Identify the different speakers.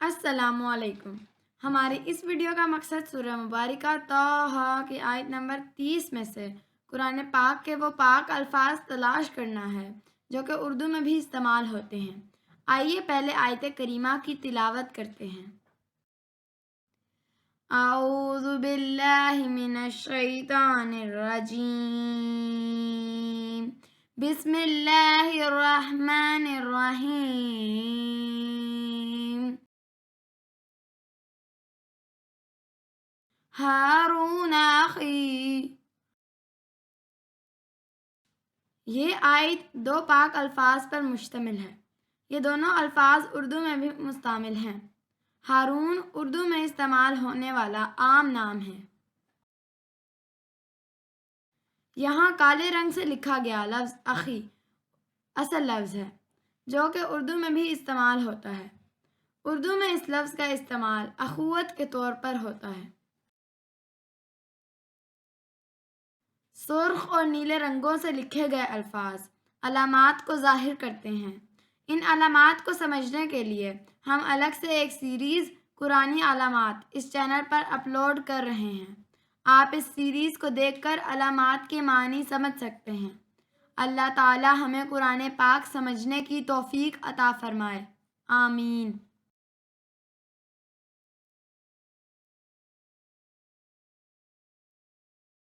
Speaker 1: السلام علیکم۔ ہماری اس ویڈیو کا مقصد سورہ مبارکہ طٰہٰ کی آیت نمبر 30 میں سے قرآن پاک کے وہ پاک الفاظ تلاش کرنا ہے جو کہ اردو میں بھی استعمال ہوتے ہیں۔ آئیے پہلے آیت کریمہ کی تلاوت کرتے ہیں۔ اعوذ باللہ من الشیطان الرجیم، بسم اللہ الرحمن الرحیم۔ ہارون اخی، یہ آیت دو پاک الفاظ پر مشتمل ہے۔ یہ دونوں الفاظ اردو میں بھی مستعمل ہیں۔ ہارون اردو میں استعمال ہونے والا عام نام ہے۔ یہاں کالے رنگ سے لکھا گیا لفظ اخی اصل لفظ ہے جو کہ اردو میں بھی استعمال ہوتا ہے۔ اردو میں اس لفظ کا استعمال اخوت کے طور پر ہوتا ہے۔ سرخ اور نیلے رنگوں سے لکھے گئے الفاظ علامات کو ظاہر کرتے ہیں۔ ان علامات کو سمجھنے کے لیے ہم الگ سے ایک سیریز قرآنی علامات اس چینل پر اپلوڈ کر رہے ہیں۔ آپ اس سیریز کو دیکھ کر علامات کے معنی سمجھ سکتے ہیں۔ اللہ تعالی ہمیں قرآن پاک سمجھنے کی توفیق عطا فرمائے۔ آمین۔